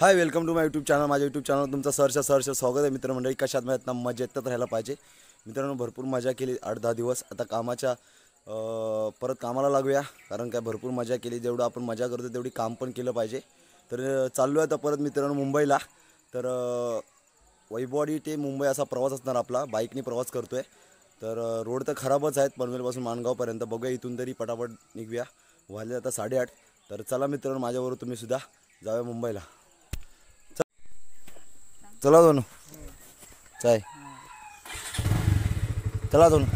High welcome to my YouTube channel. माझ्या YouTube channel तुमचं सहर्ष स्वागत आहे मित्रमंडळी। कशात माहीत ना मजेत राहायला पाहिजे मित्रांनो। भरपूर मजा केली 8-10 दिवस। आता कामाच्या परत कामाला लागूया, कारण काय भरपूर मजा केली। जेवढं आपण मजा करतो तेवढी काम पण केलं पाहिजे। तर चाललो आहे आता परत मित्रांनो मुंबईला। तर वैभववाडी ते मुंबई असा प्रवास असणार आपला, बाईकने प्रवास करतोय। तर रोड तर खराबच आहेत पनवेलपासून माणगावपर्यंत। बघूया इथून तरी पटापट निघूया। वाजले आता 8:30। तर चला मित्रांनो माझ्याबरोबर तुम्ही सुद्धा जाऊया मुंबईला। चला दोनों चाय चला दोनों।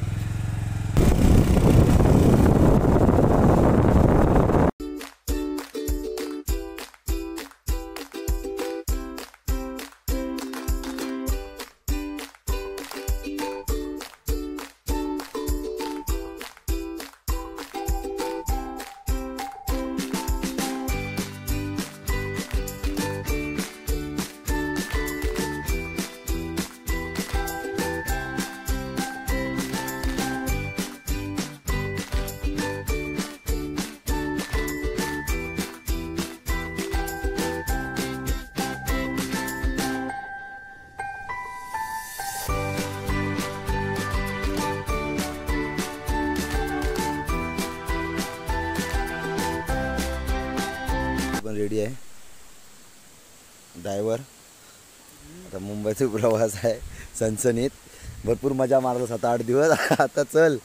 रेडी आहे ड्रायव्हर। आता मुंबईचा प्रवास आहे सनसनीत। भरपूर मजा मारलो 7-8 दिवस। आता चल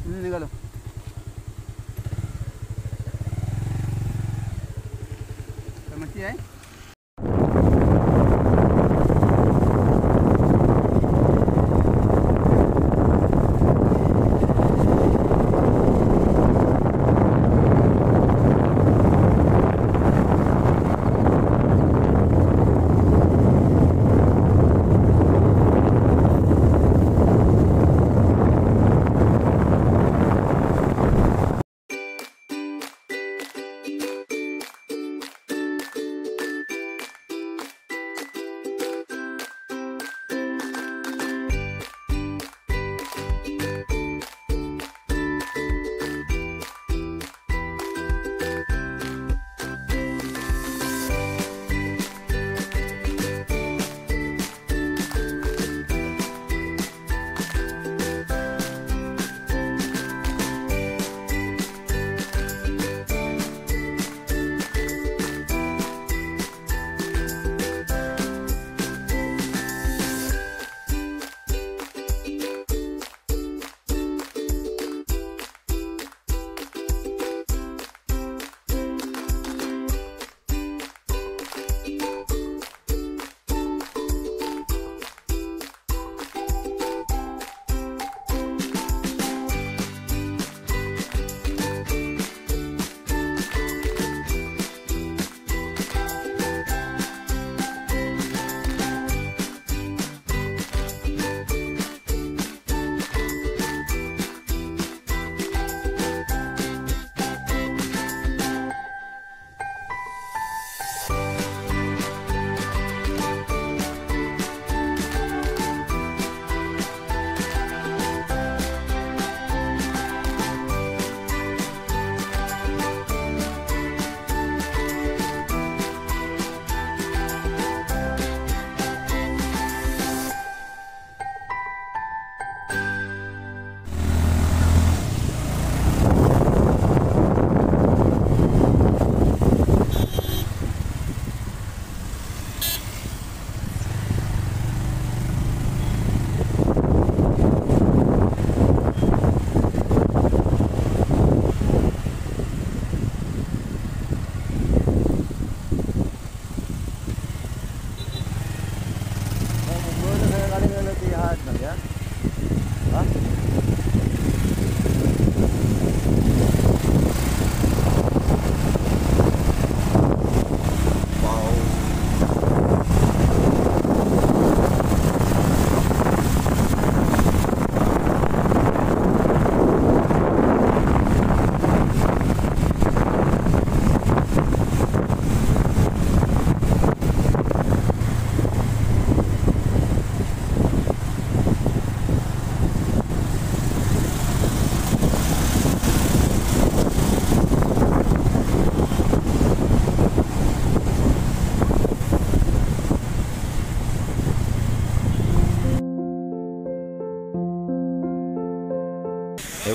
निघालो। मच्छी आहे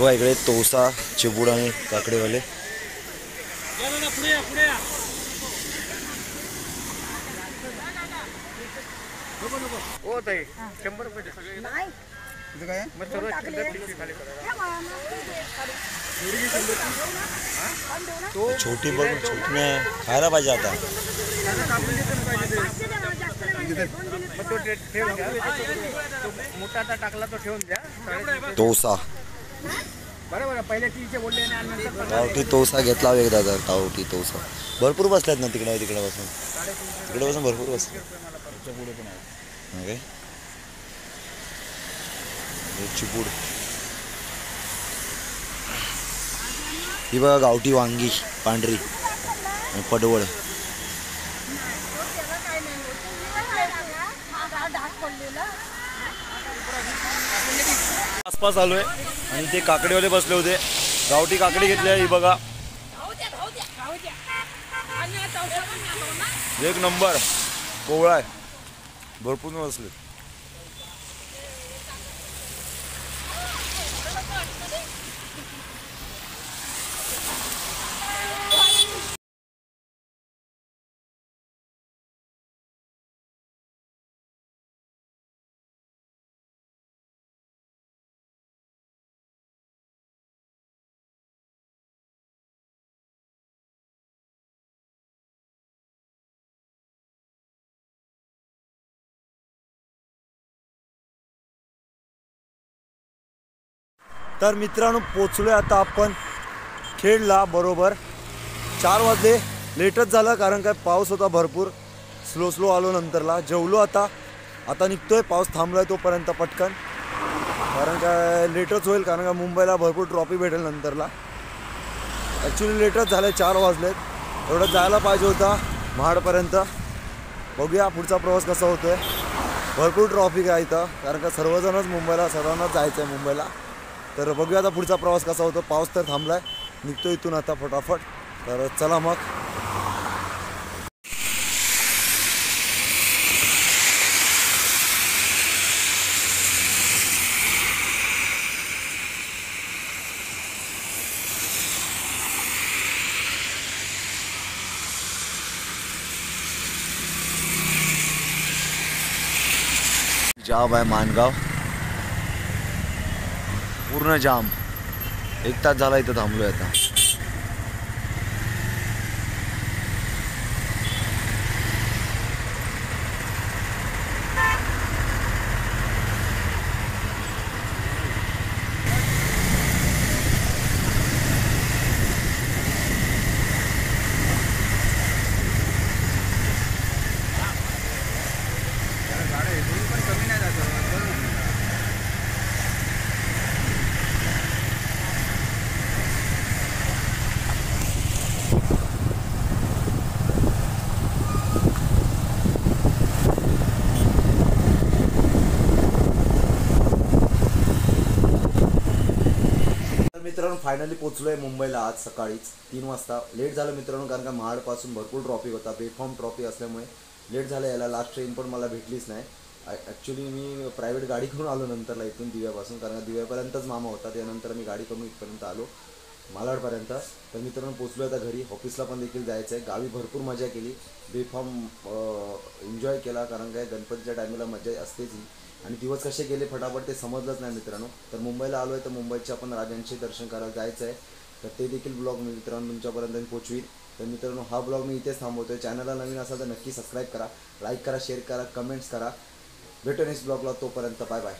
बघा इकडे तोसा, चिबूड आणि काकडेवाले. छोटी बघ, छोटी नाही खायला पाहिजे आता. मोठा टाकला तो ठेवून द्या. तोसा बरोबर पहिले तीचे बोलले गावठी तोसा घेतला एकदा. तर गावठी तोसा भरपूर बसल्यात ना तिकडे बसून. तिकडे बसून भरपूर बसले. चिपूड ही बघा गावठी वांगी पांढरी आणि पडवळ. आसपास आलोय आणि ते काकडेवाले बसले होते. गावठी काकडी घेतली आहे ही बघा. एक नंबर कोवळा आहे. भरपूर बसले. तर मित्रांनो पोचलोय आता आपण खेडला. बरोबर 4 वाजले. लेटच झालं कारण काय पाऊस होता भरपूर. स्लो आलो नंतरला. जेवलो आता निघतोय. पाऊस थांबलाय तोपर्यंत पटकन, कारण काय लेटच होईल कारण का मुंबईला भरपूर ट्रॉफी भेटेल नंतरला. ॲक्च्युली लेटच झालं. 4 वाजलेत. एवढं जायला पाहिजे होता महाडपर्यंत. बघूया पुढचा प्रवास कसा होतोय. भरपूर ट्रॉफिक आहे इथं कारण का सर्वजणच मुंबईला, सर्वांनाच जायचं आहे मुंबईला. तर बघूया आता पुढचा प्रवास कसा होतो. पाऊस तर थांबलाय. निघतो इथून आता फटाफट. तर चला मग. जाम आहे मानगाव. पूर्ण जाम. 1 तास झाला इथं थांबलोय आता. मित्रांनो फायनली पोचलोय मुंबईला आज सकाळीच 3 वाजता. लेट झालं मित्रांनो कारण का महाडपासून भरपूर ट्रॉफिक होता. बेफॉर्म ट्रॉफिक असल्यामुळे लेट झालं यायला. लास्ट ट्रेन पण मला भेटलीच नाही. ॲक्च्युली मी प्रायव्हेट गाडी करून आलो नंतरला इथून दिव्यापासून, कारण का दिव्यापर्यंतच मामा होता. त्यानंतर मी गाडी करून इथपर्यंत आलो मालाडपर्यंत. तर मित्रांनो पोचलो आता घरी. ऑफिसला पण देखील जायचं आहे. गावी भरपूर मजा केली. बेफॉर्म एन्जॉय केला कारण काय गणपतीच्या टायमाला मजा असतेच ही. आणि दिवस कसे गेले फटाफट ते समजलंच नाही मित्रांनो. तर मुंबईला आलो आहे तर मुंबईच्या आपण राजांचे दर्शन करायला जायचं आहे. तर ते देखील ब्लॉग मी मित्रांनो तुमच्यापर्यंत पोचवीन. तर मित्रांनो हा ब्लॉग मी इथेच थांबवतोय. चॅनलला नवीन असाल तर नक्की सबस्क्राईब करा, लाईक करा, शेअर करा, कमेंट्स करा. भेटू नेक्स्ट ब्लॉगला. तोपर्यंत बाय बाय.